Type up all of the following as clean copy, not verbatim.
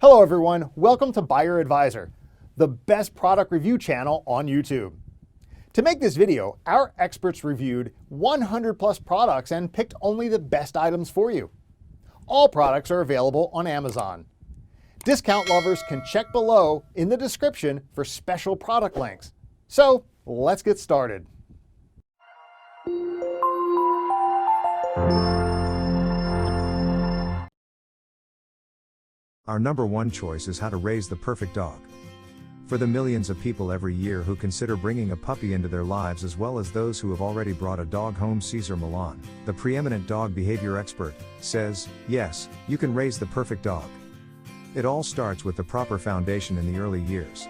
Hello everyone, welcome to Buyer Advisor, the best product review channel on YouTube. To make this video, our experts reviewed 100 plus products and picked only the best items for you. All products are available on Amazon. Discount lovers can check below in the description for special product links. So let's get started. Our number one choice is how to raise the perfect dog. For the millions of people every year who consider bringing a puppy into their lives, as well as those who have already brought a dog home, Cesar Millan, the preeminent dog behavior expert, says, yes, you can raise the perfect dog. It all starts with the proper foundation in the early years.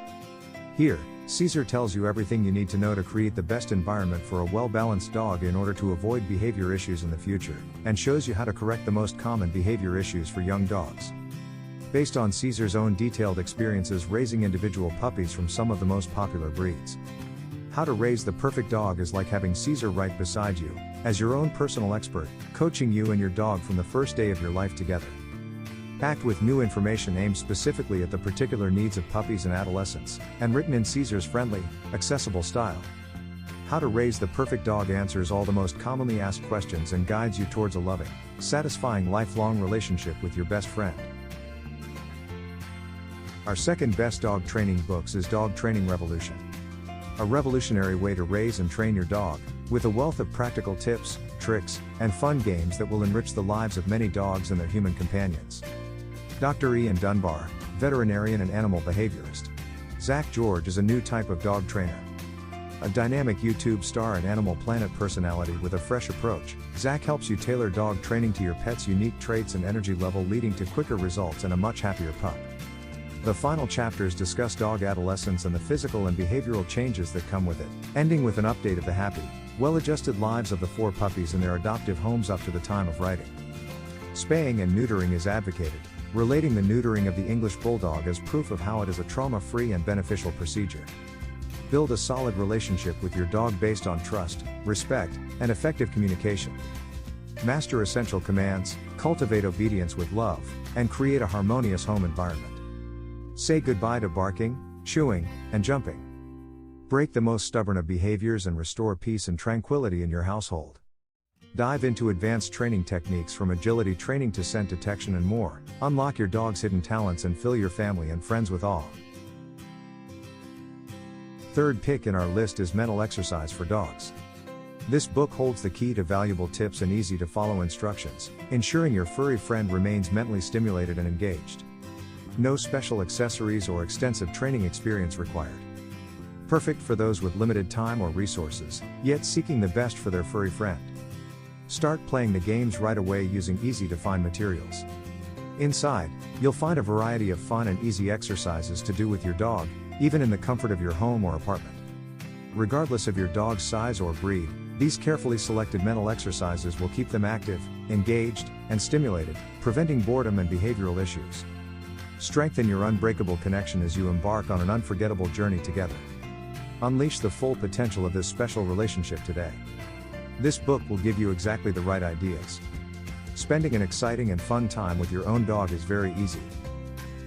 Here, Cesar tells you everything you need to know to create the best environment for a well-balanced dog in order to avoid behavior issues in the future, and shows you how to correct the most common behavior issues for young dogs. Based on Cesar's own detailed experiences raising individual puppies from some of the most popular breeds. How to raise the perfect dog is like having Cesar right beside you, as your own personal expert, coaching you and your dog from the first day of your life together. Packed with new information aimed specifically at the particular needs of puppies and adolescents, and written in Cesar's friendly, accessible style. How to Raise the Perfect Dog answers all the most commonly asked questions and guides you towards a loving, satisfying lifelong relationship with your best friend. Our second best dog training books is Dog Training Revolution. A revolutionary way to raise and train your dog, with a wealth of practical tips, tricks, and fun games that will enrich the lives of many dogs and their human companions. Dr. Ian Dunbar, veterinarian and animal behaviorist. Zach George is a new type of dog trainer. A dynamic YouTube star and Animal Planet personality with a fresh approach, Zach helps you tailor dog training to your pet's unique traits and energy level, leading to quicker results and a much happier pup. The final chapters discuss dog adolescence and the physical and behavioral changes that come with it, ending with an update of the happy, well-adjusted lives of the 4 puppies in their adoptive homes up to the time of writing. Spaying and neutering is advocated, relating the neutering of the English Bulldog as proof of how it is a trauma-free and beneficial procedure. Build a solid relationship with your dog based on trust, respect, and effective communication. Master essential commands, cultivate obedience with love, and create a harmonious home environment. Say goodbye to barking, chewing, and jumping. Break the most stubborn of behaviors and restore peace and tranquility in your household. Dive into advanced training techniques from agility training to scent detection and more. Unlock your dog's hidden talents and fill your family and friends with awe. Third pick in our list is Mental Exercise for Dogs. This book holds the key to valuable tips and easy to follow instructions, ensuring your furry friend remains mentally stimulated and engaged. No special accessories or extensive training experience required. Perfect for those with limited time or resources, yet seeking the best for their furry friend. Start playing the games right away using easy-to-find materials. Inside, you'll find a variety of fun and easy exercises to do with your dog, even in the comfort of your home or apartment. Regardless of your dog's size or breed, these carefully selected mental exercises will keep them active, engaged, and stimulated, preventing boredom and behavioral issues. Strengthen your unbreakable connection as you embark on an unforgettable journey together. Unleash the full potential of this special relationship today. This book will give you exactly the right ideas. Spending an exciting and fun time with your own dog is very easy.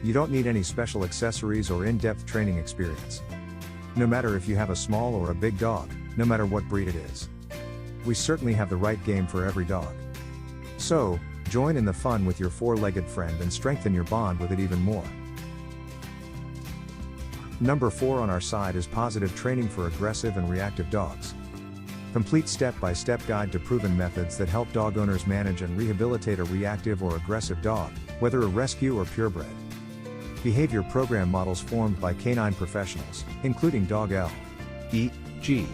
You don't need any special accessories or in-depth training experience. No matter if you have a small or a big dog, no matter what breed it is. We certainly have the right game for every dog. So, join in the fun with your 4-legged friend and strengthen your bond with it even more. Number 4 on our side is Positive Training for Aggressive and Reactive Dogs. Complete step-by-step guide to proven methods that help dog owners manage and rehabilitate a reactive or aggressive dog, whether a rescue or purebred. Behavior program models formed by canine professionals, including Dog L, E, G,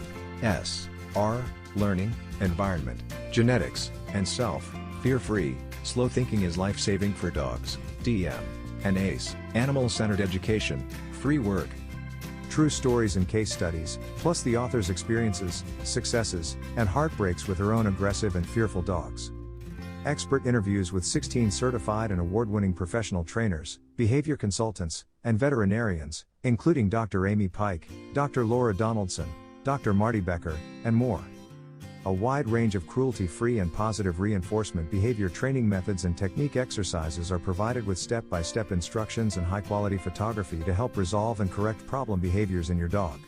S, R, learning, environment, genetics, and self. Fear-free, slow thinking is life-saving for dogs, DM, and ACE, animal-centered education, free work. True stories and case studies, plus the author's experiences, successes, and heartbreaks with her own aggressive and fearful dogs. Expert interviews with 16 certified and award-winning professional trainers, behavior consultants, and veterinarians, including Dr. Amy Pike, Dr. Laura Donaldson, Dr. Marty Becker, and more. A wide range of cruelty-free and positive reinforcement behavior training methods and technique exercises are provided with step-by-step instructions and high-quality photography to help resolve and correct problem behaviors in your dog.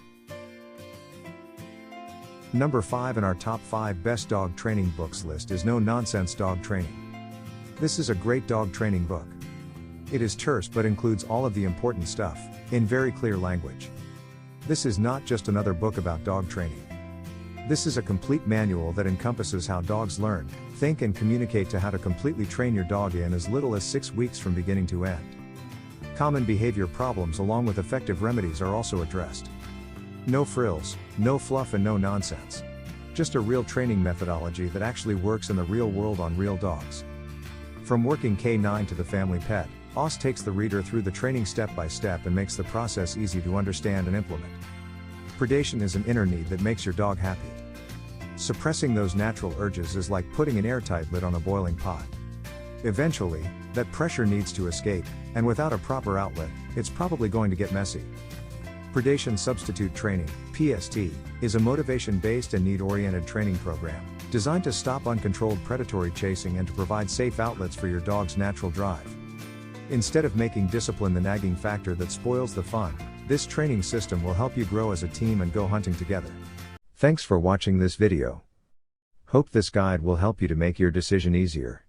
Number 5 in our top 5 best dog training books list is No Nonsense Dog Training. This is a great dog training book. It is terse but includes all of the important stuff, in very clear language. This is not just another book about dog training. This is a complete manual that encompasses how dogs learn, think and communicate to how to completely train your dog in as little as 6 weeks from beginning to end. Common behavior problems along with effective remedies are also addressed. No frills, no fluff and no nonsense. Just a real training methodology that actually works in the real world on real dogs. From working canine to the family pet, OS takes the reader through the training step by step and makes the process easy to understand and implement. Predation is an inner need that makes your dog happy. Suppressing those natural urges is like putting an airtight lid on a boiling pot. Eventually, that pressure needs to escape, and without a proper outlet, it's probably going to get messy. Predation Substitute Training, PST, is a motivation-based and need-oriented training program, designed to stop uncontrolled predatory chasing and to provide safe outlets for your dog's natural drive. Instead of making discipline the nagging factor that spoils the fun, this training system will help you grow as a team and go hunting together. Thanks for watching this video. Hope this guide will help you to make your decision easier.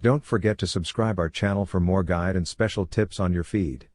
Don't forget to subscribe our channel for more guide and special tips on your feed.